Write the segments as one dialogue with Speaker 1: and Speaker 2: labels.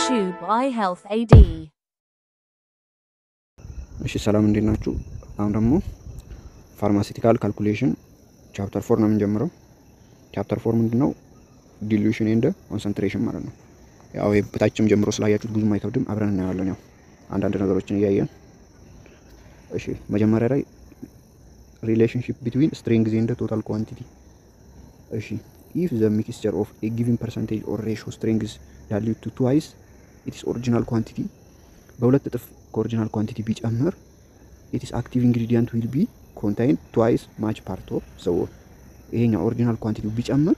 Speaker 1: YouTube iHealth AD
Speaker 2: እሺ ሰላም እንዴት ናችሁ? አሁን ደግሞ ፋርማሲቲካል ካልኩሌሽን ቻፕተር 4 ነው የምንጀምረው። ቻፕተር 4 ምንድነው? ዲሉሽን ኤንድ ኮንሰንትሬሽን ማለት ነው። ያው በታችም ጀምሮ ስላያችሁት ብዙም አይከብድም። አብረን እናያለን። ያው አንዳንድ ነገሮችን እያየን እሺ መጀመሪያ ላይ ሪሌሽንሺፕ ቢትዊን ስትሬንግዝ ኤንድ ቶታል ኳንቲቲ። እሺ if the mixture of a given percentage or ratio strength dilute to twice its original quantity በሁለት እጥፍ ከኦሪጂናል ኳንቲቲ ቢጨምር its active ingredient will be contained twice much part of the whole። ይሄኛው ኦሪጂናል ኳንቲቲው ቢጨምር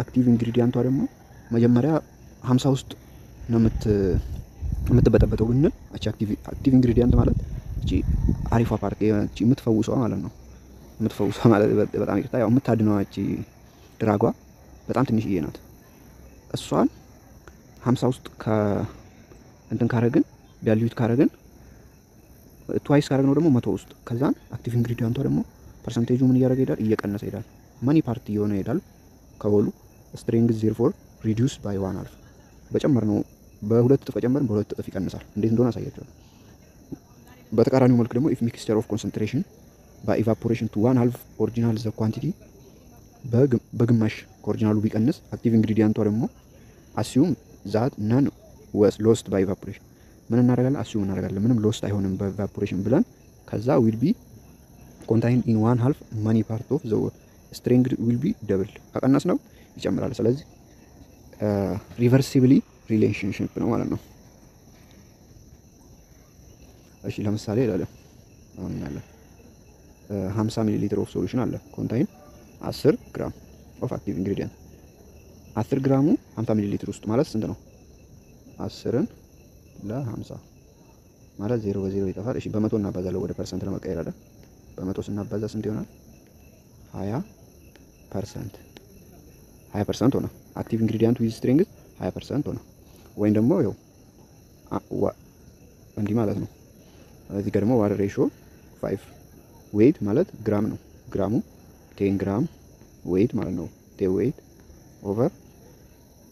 Speaker 2: አክቲቭ ኢንግሪዲየንቷ ደግሞ መጀመሪያ 50 ውስጥ ነው የምትበጠበጠው ብንል አክቲቭ ኢንግሪዲየንት ማለት እቺ አሪፏ ፓርቲ እቺ የምትፈውሰው ማለት ነው። የምትፈውሰው ማለት በጣም ይቅርታ ያው የምታድነው እቺ ድራጓ በጣም ትንሽዬ ናት። እሷን 50 ውስጥ እንትን ካረግን ዳልዩት ካረግን ትዋይስ ካረግነው ደግሞ 100 ውስጥ ከዛን አክቲቭ ኢንግሪዲየንቷ ደግሞ ፐርሰንቴጁ ምን እያደረገ ይሄዳል? እየቀነሰ ይሄዳል። ማኒ ፓርቲ የሆነ ይሄዳል ከሆሉ ስትሬንግዝ therefore reduce by 1/2 በጨመርነው በሁለት እጥፍ ከጨመርን በሁለት እጥፍ ይቀንሳል። እንዴት እንደሆነ አሳያችኋለሁ። በተቃራኒው መልኩ ደግሞ if mixture of concentration by evaporation to 1/2 original the quantity በግማሽ ከኦሪጂናሉ ቢቀንስ አክቲቭ ኢንግሪዲየንቷ ደግሞ assume that none was lost by evaporation ምን እናደርጋለን? assume እናደርጋለን ምንም ሎስት አይሆንም በኢቫፖሬሽን ብለን ከዛ will be contained in 1/2 many part of the strength will be doubled ከቀነስ ነው ይጨምራል። ስለዚህ ሪቨርሲብሊ ሪሌሽንሺፕ ነው ማለት ነው። እሺ ለምሳሌ ይላል አሁን ያለ 50 ሚሊ ሊትር ኦፍ ሶሉሽን አለ ኮንታይን 10 ግራም ኦፍ አክቲቭ ኢንግሪዲየንት 10 ግራሙ 50 ሚሊ ሊትር ውስጥ ማለት ስንት ነው? 10ን ለ50 ማለት 0 በ0 ይጠፋል። እሺ በመቶ እናባዛለን ወደ ፐርሰንት ለመቀየር አይደል? በመቶ ስናባዛ ስንት ይሆናል? 20% 20% ሆነ። አክቲቭ ኢንግሪዲየንት ዊዝ ስትሬንግዝ 20% ሆነ። ወይም ደግሞ ያው እንዲህ ማለት ነው። እዚህ ጋር ደግሞ ዋተር ሬሽዮ 5 ዌይት ማለት ግራም ነው። ግራሙ 10 ግራም ዌይት ማለት ነው። 10 ዌይት ኦቨር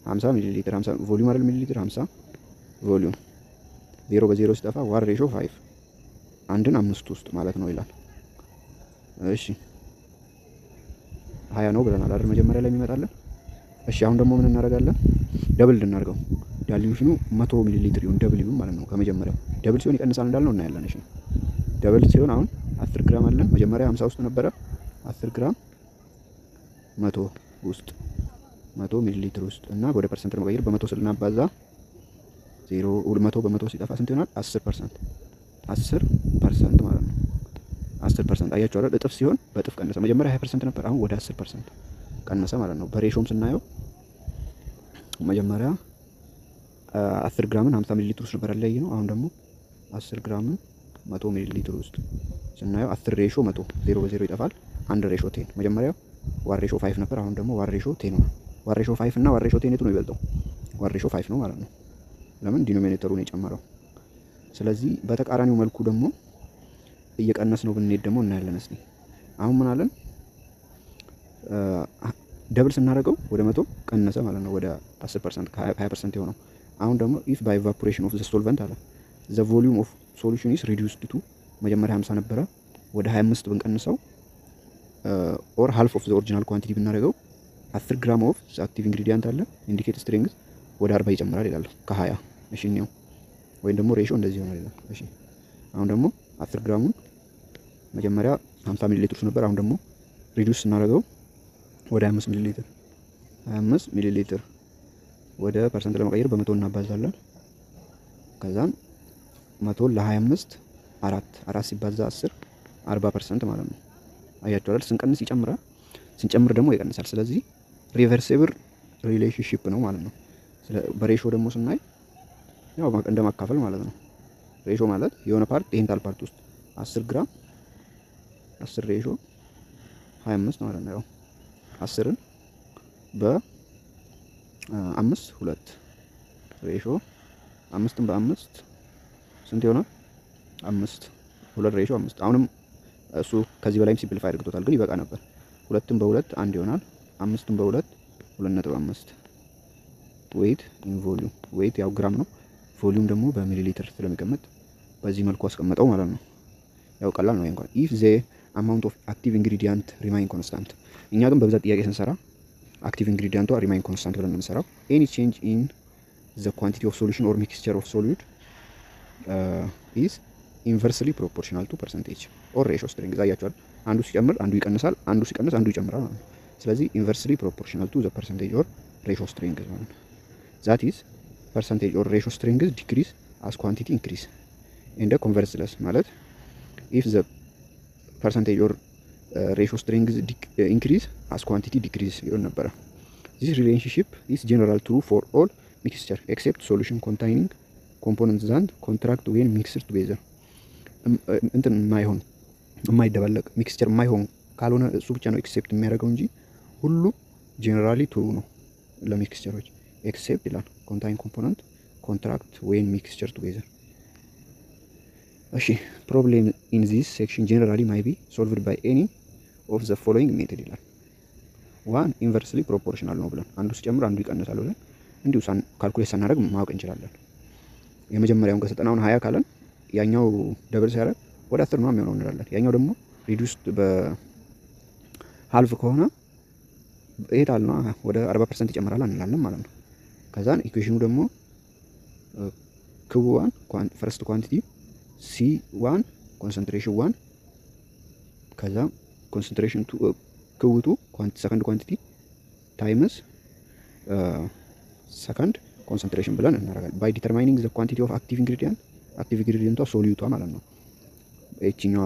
Speaker 2: 50 ሚሊ ሊትር 50 ቮሊዩም አይደል? ሚሊ ሊትር 50 ቮሊዩም 0 በ0 ሲጠፋ ዋተር ሬሽዮ 5 አንድን 5 ውስጥ ማለት ነው ይላል። እሺ 20 ነው ብለናል አይደል? መጀመሪያ ላይ የሚመጣልን። እሺ አሁን ደግሞ ምን እናደርጋለን? ደብል እናድርገው። ዳልዩሽኑ 100 ሚሊ ሊትር ይሁን ደብል ይሁን ማለት ነው። ከመጀመሪያው ደብል ሲሆን ይቀንሳል እንዳልነው እናያለን። እሺ ደብል ሲሆን አሁን 10 ግራም አለን። መጀመሪያ 50 ውስጥ ነበረ 10 ግራም 100 ውስጥ 100 ሚሊ ሊትር ውስጥ እና ወደ ፐርሰንት ነው ቀይር በ100 ስናባዛ 0 100 በ100 ሲጠፋ ስንት ይሆናል? 10% 10% ማለት ነው። 10% አያችሁ አይደል? እጥፍ ሲሆን በእጥፍ ቀነሰ። መጀመሪያ 20% ነበር፣ አሁን ወደ 10% ቀነሰ ማለት ነው። በሬሾም ስናየው መጀመሪያ 10 ግራምን 50 ሚሊ ሊትር ውስጥ ነበር ያለኝ ነው። አሁን ደግሞ 10 ግራምን 100 ሚሊ ሊትር ውስጥ ስናየው 10 ሬሾ 100 0 በ0 ይጠፋል። 1 ሬሾ 10 መጀመሪያው ዋር ሬሾ 5 ነበር፣ አሁን ደግሞ ዋር ሬሾ 10 ነው። ዋር ሬሾ 5 እና ዋር ሬሾ 10 የቱ ነው ይበልጠው? ዋር ሬሾ 5 ነው ማለት ነው። ለምን ዲኖሚኔተሩ ነው የጨመረው። ስለዚህ በተቃራኒው መልኩ ደግሞ እየቀነስ ነው ብንሄድ ደግሞ እናያለን። እስቲ አሁን ምን አለን? ደብል ስናደርገው ወደ 100 ቀነሰ ማለት ነው። ወደ 10% ከ20% የሆነው አሁን ደግሞ if by evaporation of the solvent አለ the volume of solution is reduced to መጀመሪያ 50 ነበረ ወደ 25 ብንቀንሰው or half of the original quantity ብናደርገው 10 ግራም of the active ingredient አለ indicate strength ወደ 40 ይጨምራል ይላል ከ20። እሺ ነው ወይም ደግሞ ሬሽዮ እንደዚህ ይሆናል ይላል። እሺ አሁን ደግሞ 10 ግራሙን መጀመሪያ 50 ሚሊ ሊትር ነበር፣ አሁን ደግሞ ሪዲዩስ እናደርገው ወደ 25 ሚሊ ሊትር 25 ሚሊ ሊትር ወደ ፐርሰንት ለመቀየር በመቶ እናባዛለን። ከዛም 100 ለ25 4 ሲባዛ 10 40% ማለት ነው። አያችሁ አይደል? ስንቀንስ ይጨምራል፣ ስንጨምር ደግሞ ይቀንሳል። ስለዚህ ሪቨርሲብል ሪሌሽንሺፕ ነው ማለት ነው። በሬሾ ደግሞ ስናይ ያው እንደማካፈል ማለት ነው። ሬሾ ማለት የሆነ ፓርት ይሄንታል ፓርት ውስጥ 10 ግራም 10 ሬሾ 25 ማለት ነው። ያው 10ን በ5 2 ሬሾ 5ን በ5 ስንት ይሆናል? 5 2 ሬሾ 5። አሁንም እሱ ከዚህ በላይም ሲምፕሊፋይ አድርጎታል ግን ይበቃ ነበር። 2ን በ2 1 ይሆናል። 5ን በ2 2.5 ዌይት ኢን ቮሊዩም። ዌይት ያው ግራም ነው፣ ቮሊዩም ደግሞ በሚሊ ሊትር ስለሚቀመጥ በዚህ መልኩ አስቀመጠው ማለት ነው። ያው ቀላል ነው እንኳን። ኢፍ ዘ አማውንት ኦፍ አክቲቭ ኢንግሪዲየንት ሪማይን ኮንስታንት። እኛ ግን በብዛት ጥያቄ ስንሰራ አክቲቭ ኢንግሪዲየንቷ ሪማይን ኮንስታንት ብለን ነው የምንሰራው። ኤኒ ቼንጅ ኢን ዘ ኳንቲቲ ኦፍ ሶሉሽን ኦር ሚክስቸር ኦፍ ሶሉድ ኢዝ ኢንቨርስሊ ፕሮፖርሽናል ቱ ፐርሰንቴጅ ኦር ሬሾ ስትሪንግ። ዛያቸዋል አንዱ ሲጨምር አንዱ ይቀንሳል፣ አንዱ ሲቀንስ አንዱ ይጨምራል ማለት ነው። ስለዚህ ኢንቨርስሊ ፕሮፖርሽናል ቱ ዘ ፐርሰንቴጅ ኦር ሬሾ ስትሪንግ ማለት ነው። ዛት ኢዝ ፐርሰንቴጅ ኦር ሬሾ ስትሪንግ ዲክሪዝ አስ ኳንቲቲ ኢንክሪዝ ኤንድ ኮንቨርስለስ ማለት ኢፍ ዘ ፐርሰንቴጅ ኦር ሬሾ ስትሪንግ ኢንክሪዝ አስ ኳንቲቲ ዲክሪዝ ይሆን ነበረ። ዚስ ሪሌሽንሺፕ ኢዝ ጀነራል ትሩ ፎር ኦል ሚክስቸር ኤክሴፕት ሶሉሽን ኮንታይኒንግ ኮምፖነንት ዛንድ ኮንትራክት ወይም ሚክስድ ቱጌዘር። እንትን የማይሆን የማይደባለቅ ሚክስቸር የማይሆን ካልሆነ እሱ ብቻ ነው ኤክሴፕት የሚያደርገው እንጂ ሁሉ ጀነራሊ ትሩ ነው ለሚክስቸሮች። ኤክሴፕት ይላል ኮንታይን ኮምፖነንት ኮንትራክት ወይም ሚክስቸር ቱጌዘር። እሺ ፕሮብሌም ኢን ዚስ ሴክሽን ጀነራሊ ማይ ቢ ሶልቭድ ባይ ኤኒ ኦፍ ዘ ፎሎዊንግ ሜተድ ይላል። ዋን ኢንቨርስሊ ፕሮፖርሽናል ነው ብለን አንዱ ሲጨምር አንዱ ይቀንሳል ብለን እንዲሁ ካልኩሌት ሳናደርግ ማወቅ እንችላለን። የመጀመሪያውን ከሰጠናውን 20 ካለን ያኛው ደብል ሲያደርግ ወደ 10 ነው የሚሆነው እንላለን። ያኛው ደግሞ ሪዱስድ በሃልፍ ከሆነ ይሄ ታል ነው ወደ 40% ይጨምራል እንላለን ማለት ነው። ከዛን ኢኩዌሽኑ ደግሞ Q1 ፈርስት ኳንቲቲ C1 ኮንሰንትሬሽን 1 ከዛ ኮንሰንትሬሽን Q2 ሰከንድ ኳንቲቲ ታይምስ ሰከንድ ኮንሰንትሬሽን ብለን እናደርጋለን። ባይ ዲተርማይኒንግ ዘ ኳንቲቲ ኦፍ አክቲቭ ኢንግሪዲየንቷ ሶሉቷ ማለት ነው። እቺኛዋ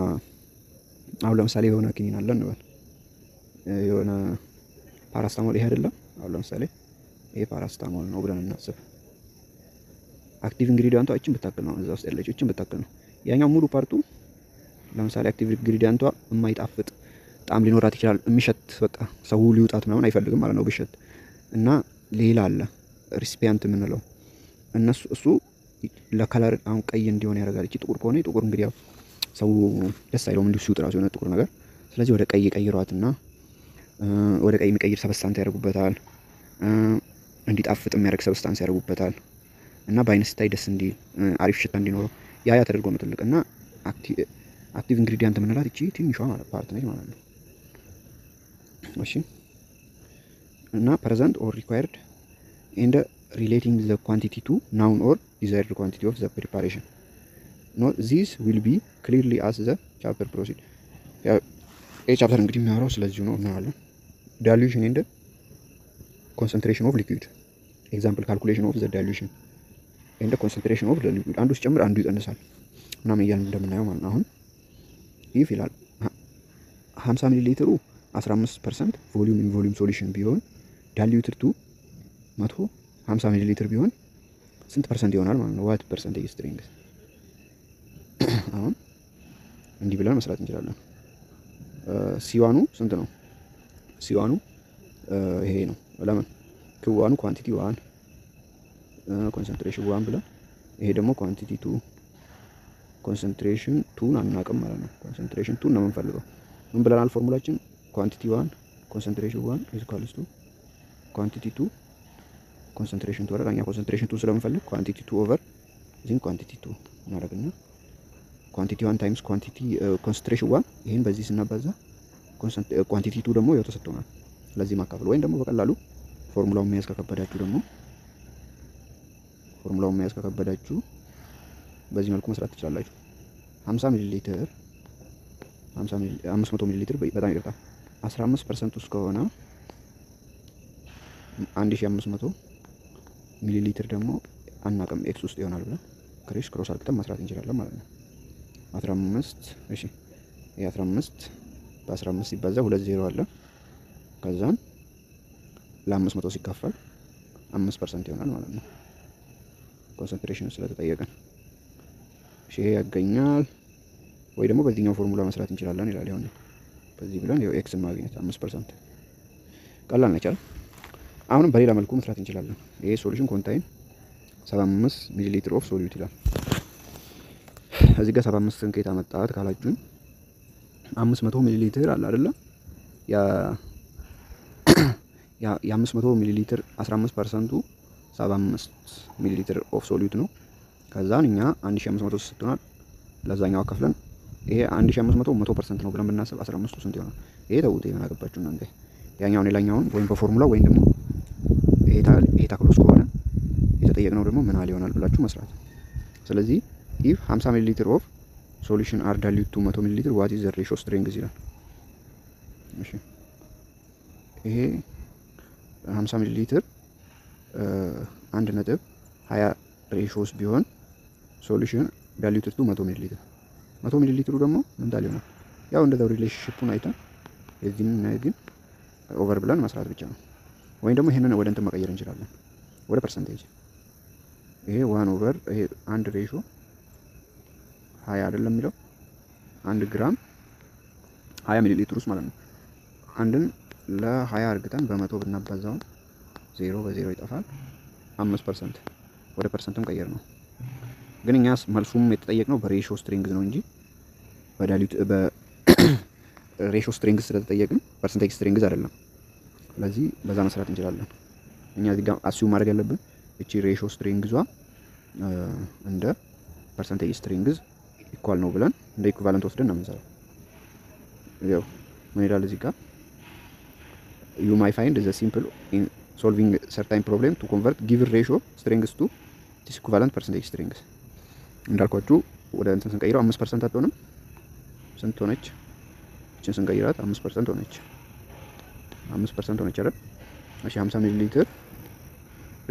Speaker 2: አሁን ለምሳሌ የሆነ ኪኒን አለ እንበል፣ የሆነ ፓራስታሞል ይሄ አይደለም። አሁን ለምሳሌ ይሄ ፓራስታሞል ነው ብለን እናስብ። አክቲቭ ኢንግሪዲየንቷ እቺን ብታክል ነው፣ እዛ ውስጥ ያለችው እቺን ብታክል ነው። ያኛው ሙሉ ፓርቱ ለምሳሌ አክቲቭ ኢንግሪዲየንቷ የማይጣፍጥ ጣዕም ሊኖራት ይችላል። የሚሸት በቃ ሰው ሊውጣት ምናምን አይፈልግም ማለት ነው ብሸት። እና ሌላ አለ ሪሲፒያንት የምንለው እነሱ እሱ ለከለር አሁን ቀይ እንዲሆን ያደርጋል። እቺ ጥቁር ከሆነ ጥቁር እንግዲህ ያው ሰው ደስ አይለውም እንዲሁ ሲውጥ ራሱ የሆነ ጥቁር ነገር። ስለዚህ ወደ ቀይ ቀይሯትና ወደ ቀይ የሚቀይር ሰብስታንስ ያደርጉበታል፣ እንዲጣፍጥ የሚያደርግ ሰብስታንስ ያደርጉበታል። እና በአይነ ስታይ ደስ እንዲ አሪፍ ሽታ እንዲኖረው ያ ተደርጎ ነው ትልቅ እና አክቲቭ ኢንግሪዲየንት የምንላት እቺ ትንሿ ማለት ፓርት ነች ማለት ነው። እሺ እና ፕሬዘንት ኦር ሪኳየርድ ኤንድ ሪሌቲንግ ዘ ኳንቲቲ ቱ ናውን ኦር ዲዛይርድ ኳንቲቲ ኦፍ ዘ ፕሪፓሬሽን ኖ ዚስ ዊል ቢ ክሊርሊ አስ ዘ ቻፕተር ፕሮሲድ። ይህ ቻፕተር እንግዲህ የሚያወራው ስለዚሁ ነው እናያለን። ዳይሉሽን ኤንድ ኮንሰንትሬሽን ኦፍ ሊኩዊድ ኤግዛምፕል ካልኩሌሽን ኦፍ ዘ ዳይሉሽን ኤንድ ኮንሰንትሬሽን ኦፍ ዘ ሊኩዊድ። አንዱ ሲጨምር አንዱ ይቀንሳል ምናምን እያልን እንደምናየው ማለት ነው። አሁን ይህ ይላል 50 ሚሊ ሊትሩ 15% ቮሊዩም ኢን ቮሊዩም ሶሉሽን ቢሆን ዳይሉትድ ቱ 150 ሚሊ ሊትር ቢሆን ስንት ፐርሰንት ይሆናል ማለት ነው? ዋት ፐርሰንቴጅ ስትሪንግ። አሁን እንዲህ ብለን መስራት እንችላለን። ሲዋኑ ስንት ነው? ሲዋኑ ይሄ ነው። ለምን ክዋኑ ኳንቲቲ 1 ኮንሰንትሬሽን 1 ብለን ይሄ ደግሞ ኳንቲቲ 2 ኮንሰንትሬሽን 2 አናውቅም ማለት ነው። ኮንሰንትሬሽን 2 ነው የምንፈልገው። ምን ብለናል ፎርሙላችን? ኳንቲቲ 1 ኮንሰንትሬሽን 1 ኢዝ ኢኳልስ ቱ ኳንቲቲ 2 ኮንሰንትሬሽን 2 አኛ ኮንሰንትሬሽን 2 ስለምንፈልግ ኳንቲቲ 2 ኦቨር ዚን ኳንቲቲ 2 እናደርግና ኳንቲቲ 1 ታይምስ ኳንቲቲ ኮንሰንትሬሽን 1 ይሄን በዚህ ስናባዛ ኳንቲቲ 2 ደግሞ ያው ተሰጥቶናል። ስለዚህ ማካፈል ወይም ደግሞ በቀላሉ ፎርሙላውን መያዝ ከከበዳችሁ በዚህ መልኩ መስራት ትችላላችሁ። 50 ሚሊ ሊትር 500 ሚሊ ሊትር በጣም ይርቃል። 15% ውስጥ ከሆነ 1500 ሚሊ ሊትር ደግሞ አናውቅም ኤክስ ውስጥ ይሆናል ብለን ክሮስ አድርገን መስራት እንችላለን ማለት ነው። 15 እሺ፣ ይሄ 15 በ15 ሲባዛ 20 አለ። ከዛን ለ500 ሲካፈል 5% ይሆናል ማለት ነው። ኮንሰንትሬሽን ስለተጠየቀን እሺ፣ ይሄ ያገኛል። ወይ ደግሞ በዚህኛው ፎርሙላ መስራት እንችላለን ይላል። ይሁን በዚህ ብለን ይሄ ኤክስን ማግኘት 5% ቀላል ነች አይደል? አሁንም በሌላ መልኩ መስራት እንችላለን። ይሄ ሶሉሽን ኮንታይን 75 ሚሊ ሊትር ኦፍ ሶሉት ይላል። እዚህ ጋር 75 ከየት አመጣት ካላችሁኝ 500 ሚሊ ሊትር አለ አይደለ? ያ 500 ሚሊ ሊትር 15%ቱ 75 ሚሊ ሊትር ኦፍ ሶሉት ነው። ከዛን እኛ 1500 ስትሆናል ለዛኛው አከፍለን ይሄ 1500 100% ነው ብለን ብናስብ 15 ስንት ይሆናል? ይሄ ተውት ይሆናል አገባችሁ እናንተ ያኛውን የላኛውን ወይም በፎርሙላ ወይም ደግሞ ይሄ ታክሎስ ከሆነ የተጠየቅነው ደግሞ ምን ያህል ይሆናል ብላችሁ መስራት። ስለዚህ if 50 ሚሊ ሊትር ኦፍ ሶሉሽን አር ዳይሉት ቱ 100 ሚሊ ሊትር what is the ratio strength ይላል። እሺ ይሄ 50 ሚሊ ሊትር 1.20 ሬሾስ ቢሆን ሶሉሽን ዳይሉትድ ቱ 100 ሚሊ ሊትር 100 ሚሊ ሊትሩ ደግሞ ምን ታል ይሆናል? ያው እንደዛው ሪሌሽንሺፑን አይተን የዚህን እና የዚህን ኦቨር ብለን መስራት ብቻ ነው። ወይም ደግሞ ይሄንን ወደ እንትን መቀየር እንችላለን ወደ ፐርሰንቴጅ። ይሄ 1 ኦቨር ይሄ 1 ሬሾ 20 አይደለም የሚለው 1 ግራም 20 ሚሊ ሊትር ውስጥ ማለት ነው። አንድን ለ20 አርግተን በመቶ ብናባዛው 0 በ0 ይጠፋል። 5% ወደ ፐርሰንትም ቀየር ነው። ግን እኛስ መልሱም የተጠየቅነው በሬሾ ስትሪንግዝ ነው እንጂ በሬሾ ስትሪንግዝ ስለተጠየቅን ፐርሰንቴጅ ስትሪንግዝ አይደለም። ስለዚህ በዛ መስራት እንችላለን። እኛ እዚህ ጋር አስዩም ማድረግ ያለብን እቺ ሬሾ ስትሪንግዟ እንደ ፐርሰንቴጅ ስትሪንግዝ ኢኳል ነው ብለን እንደ ኢኩቫለንት ወስደን ነው የምንሰራው። ያው ምን ይላል እዚህ ጋር you might find the simple in solving certain problem to convert given ratio strings to this equivalent percentage strings እንዳልኳችሁ ወደ እንትን ስንቀይረው 5% አትሆንም። ስንት ሆነች? እቺን ስንቀይራት 5% ሆነች። 5% ሆነች አይደል? እሺ 50 ሚሊ ሊትር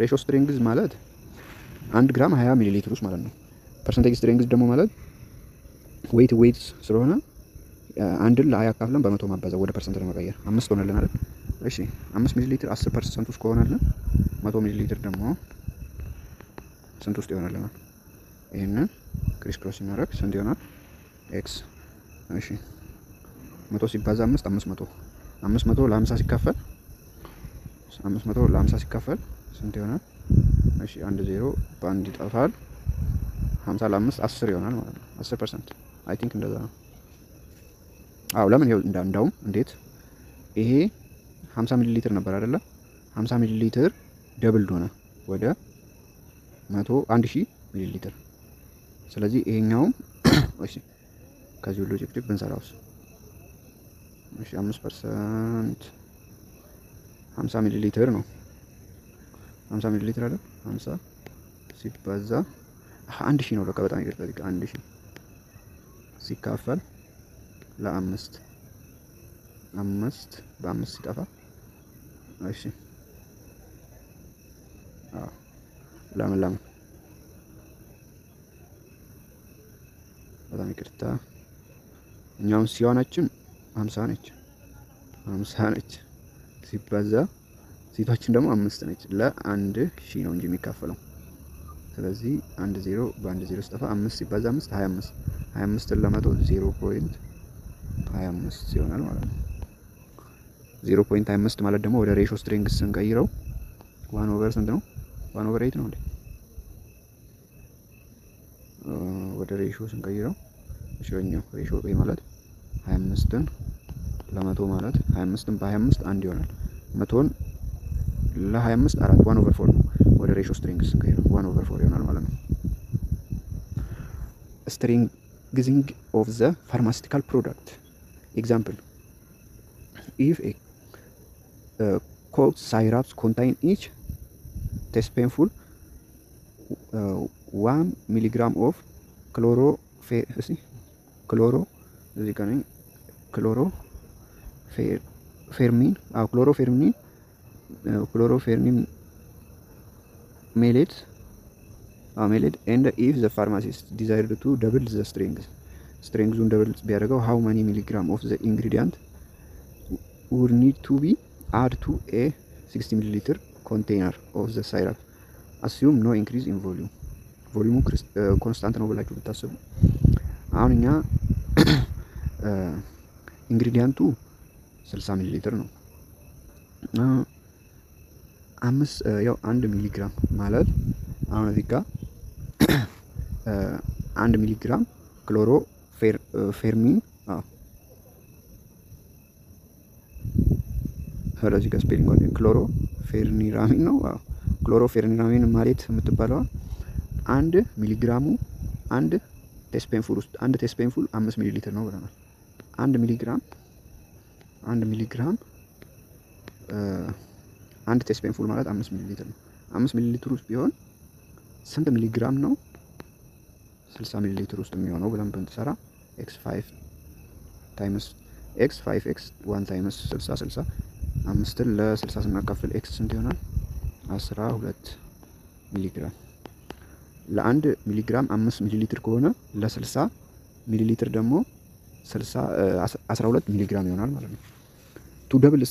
Speaker 2: ሬሾ ስትሪንግዝ ማለት 1 ግራም 20 ሚሊ ሊትር ውስጥ ማለት ነው። ፐርሰንቴጅ ስትሪንግዝ ደግሞ ማለት ዌይት ስለሆነ አንድን ለ20 አካፍለን በመቶ ማባዛት ወደ ፐርሰንት ለመቀየር 5 ሆነልን አይደል? እሺ 5 ሚሊ ሊትር 10% ውስጥ ከሆነልን 100 ሚሊ ሊትር ደግሞ ስንት ውስጥ ይሆናል? ይሄንን ክሪስ ክሮስ እናደርግ ስንት ይሆናል? ኤክስ። እሺ 100 ሲባዛ 5 500 500 ለ50 ሲካፈል 500 ለ50 ሲካፈል ስንት ይሆናል? እሺ 1 0 በአንድ ይጠፋል። 50 ለ5 10 ይሆናል ማለት ነው። 10% አይ ቲንክ እንደዛ ነው። አዎ ለምን ይሄው እንዳውም እንዴት ይሄ 50 ሚሊ ሊትር ነበር አይደለ? 50 ሚሊ ሊትር ደብል ሆነ ወደ 1000 ሚሊ ሊትር። ስለዚህ ይሄኛው እሺ ከዚህ ሁሉ ጭቅጭቅ ብንሰራውስ እሺ 5% 50 ሚሊ ሊትር ነው። 50 ሚሊ ሊትር አይደል? 50 ሲባዛ 1000 ነው። በቃ በጣም ይቅርታ 1000 ሲካፈል ለ5 5 በ5 ሲጠፋ እሺ ለምን በጣም ይቅርታ እኛውን ሲሆናችን 50 ነች ሲባዛ ሲቷችን ደግሞ 5 ነች ለ1000 ነው እንጂ የሚካፈለው። ስለዚህ 1 0 በ1 0 ሲጠፋ 5 ሲባዛ 5 25 ለመቶ 0.25 ይሆናል ማለት ነው። 0.25 ማለት ደግሞ ወደ ሬሾ ስትሪንግስ ስንቀይረው 1 ኦቨር ስንት ነው? 1 ኦቨር 8 ነው እንዴ? ወደ ሬሾ ስንቀይረው እሺኛው ሬሾ ማለት 25ን ለመቶ ማለት 25ን በ25 አንድ ይሆናል። መቶን ለ25 4 1 ኦቨር 4 ነው። ወደ ሬሾ ስትሪንግስ ስንቀይረው 1 ኦቨር 4 ይሆናል ማለት ነው። Stringing of the pharmaceutical product. Example: if a cough syrups contain each teaspoonful 1 milligram of chlorpheniramine made and if the pharmacist desired to double the strength double ቢያደርገው how many milligram of the ingredient would need to be added to a 60 milliliter container of the syrup assume no increase in volume ኮንስታንት ነው ብላችሁ ብታስቡ አሁን እኛ ኢንግሪዲየንቱ 60 ሚሊ ሊትር ነው። ያው 1 ሚሊ ግራም ማለት አሁን እዚህ ጋር 1 ሚሊ ግራም ክሎሮፌርሚን ስለዚህ ጋር ስፔሊንግ ክሎሮፌርኒራሚን ነው። ክሎሮፌርኒራሚን ማለት የምትባለው አንድ ሚሊግራሙ አንድ ቴስፔንፉል ውስጥ አንድ ቴስፔንፉል 5 ሚሊ ሊትር ነው ብለናል። አንድ ሚሊግራም አንድ ቴስፔንፉል ማለት 5 ሚሊ ሊትር ነው። 5 ሚሊ ሊትር ውስጥ ቢሆን ስንት ሚሊግራም ነው 60 ሚሊ ሊትር ውስጥ የሚሆነው ብለን ብንሰራ x5 ታይምስ x 5x 1 ታይምስ 60 5ን ለ60 ስናካፍል x ስንት ይሆናል? 12 ሚሊግራም። ለአንድ ሚሊግራም 5 ሚሊ ሊትር ከሆነ ለ60 ሚሊ ሊትር ደግሞ 12 ሚሊግራም ይሆናል ማለት ነው። ቱ ደብል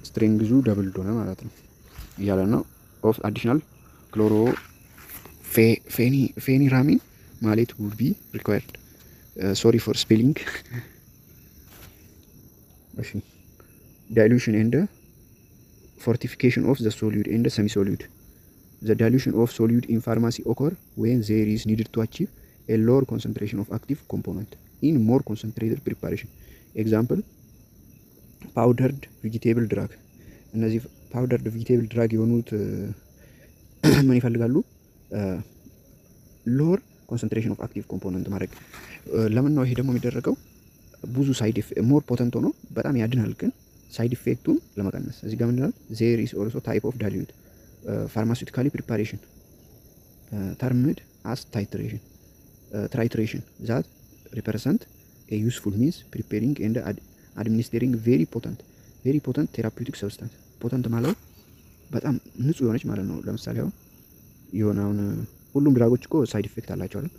Speaker 2: ስትሪንግዙ ደብል ሆነ ማለት ነው እያለ ነው። ኦፍ አዲሽናል ክሎሮ ፌኒራሚን ማለት would be required. Sorry for spelling. Dilution and fortification of the solute and the semi-solute. The dilution of solute in pharmacy occur when there is needed to achieve a lower concentration of active component in more concentrated preparation. Example, powdered vegetable drug. እነዚህ powdered vegetable drug የሆኑት ምን ይፈልጋሉ? lower concentration of active component ማድረግ። ለምን ነው ይሄ ደግሞ የሚደረገው? ብዙ ሳይድ ኢፌክት ሞር ፖተንት ሆኖ በጣም ያድናል፣ ግን ሳይድ ኢፌክቱን ለመቀነስ። እዚህ ጋር ምን ይላል? there is also type of dilute pharmaceutical preparation termed as titration that represent a useful means preparing and administering very potent therapeutic substance. ፖተንት ማለት በጣም ንጹህ የሆነች ማለት ነው። ለምሳሌ አሁን የሆነውን ሁሉም ድራጎች እኮ ሳይድ ኢፌክት አላቸው አይደል?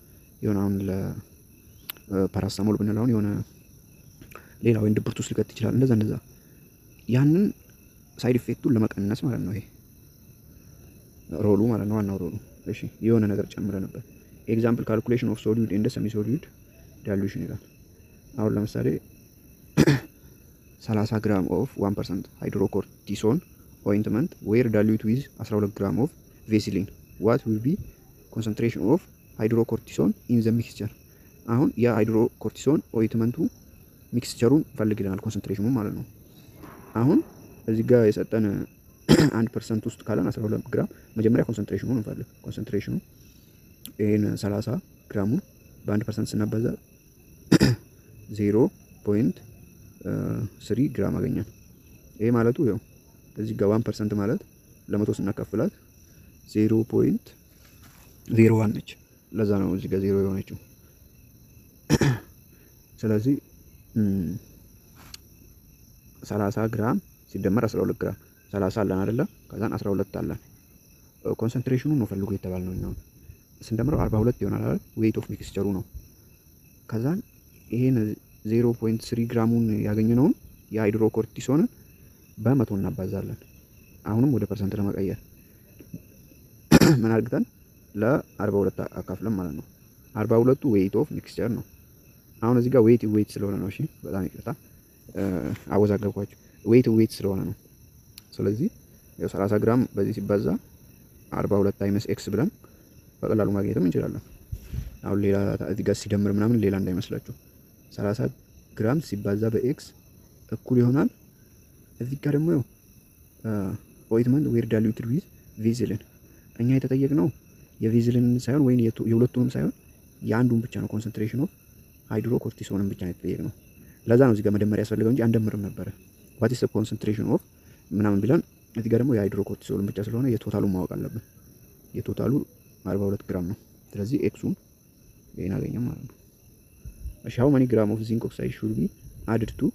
Speaker 2: የሆነውን ለፓራስታሞል ብንል አሁን የሆነ ሌላ ወይን ድብርት ውስጥ ሊከት ይችላል። እንደዛ ያንን ሳይድ ኢፌክቱን ለመቀነስ ማለት ነው። ይሄ ሮሉ ማለት ነው፣ ዋናው ሮሉ። እሺ የሆነ ነገር ጨምረንበት ኤግዛምፕል ካልኩሌሽን ኦፍ ሶሊዩድ ኤንድ ሰሚ ሶሊዩድ ዳይሉሽን ይላል። አሁን ለምሳሌ 30 ግራም ኦፍ 1% ሃይድሮኮርቲሶን ኦይንትመንት ዌር ዳይሉት ዊዝ 12 ግራም ኦፍ ቬሲሊን what will be concentration of hydrocortisone in the mixture. አሁን የሃይድሮኮርቲሶን ኦይንትመንቱ ሚክስቸሩን ፈልግልናል፣ ኮንሰንትሬሽኑ ማለት ነው። አሁን እዚህ ጋር የሰጠን 1% ውስጥ ካለን 12 ግራም መጀመሪያ ኮንሰንትሬሽኑን እንፈልግ። ኮንሰንትሬሽኑ ይሄን 30 ግራሙን በ1% ስናባዛ 0.3 ግራም አገኘን። ይሄ ማለቱ ያው እዚህ ጋር 1% ማለት ለመቶ ስናካፍላት 0.01 ነች። ለዛ ነው እዚህ ጋር 0 የሆነችው። ስለዚህ 30 ግራም ሲደመር 12 ግራም 30 አለን አይደለ? ከዛን 12 አለን። ኮንሰንትሬሽኑን ነው ፈልጉ የተባልነው እኛው ስንደምረው 42 ይሆናል አይደል? ዌይት ኦፍ ሚክስቸሩ ነው። ከዛን ይሄን 0.3 ግራሙን ያገኘነውን የሃይድሮኮርቲሶንን በመቶ እናባዛለን። አሁንም ወደ ፐርሰንት ለመቀየር ምን አድርገን ለ42 አካፍለን ማለት ነው። 42ቱ ዌይት ኦፍ ሚክስቸር ነው። አሁን እዚህ ጋር ዌይት ስለሆነ ነው። እሺ በጣም ይቅርታ አወዛገብኳችሁ። ዌይት ስለሆነ ነው። ስለዚህ ያው 30 ግራም በዚህ ሲባዛ 42 ታይምስ ኤክስ ብለን በቀላሉ ማግኘትም እንችላለን። አሁን ሌላ እዚህ ጋር ሲደምር ምናምን ሌላ እንዳይመስላችሁ 30 ግራም ሲባዛ በኤክስ እኩል ይሆናል። እዚህ ጋር ደግሞ ያው ኦይንትመንት ዌር ዳይሉትድ ዊዝ ቬዝሊን እኛ የተጠየቅነው የቬዝሊን ሳይሆን ወይ የሁለቱንም ሳይሆን የአንዱን ብቻ ነው። ኮንሰንትሬሽን ኦፍ ሃይድሮኮርቲሶንን ብቻ ነው የተጠየቅነው። ለዛ ነው እዚህ ጋር መደመር ያስፈልገው እንጂ አንደምርም ነበረ። ዋት ኢዝ ዘ ኮንሰንትሬሽን ኦፍ ምናምን ብለን እዚህ ጋር ደግሞ የሃይድሮኮርቲሶንን ብቻ ስለሆነ የቶታሉን ማወቅ አለብን። የቶታሉ 42 ግራም ነው። ስለዚህ ኤክሱን ይሄን አገኘን ማለት ነው። እሺ how many gram of zinc oxide should be added to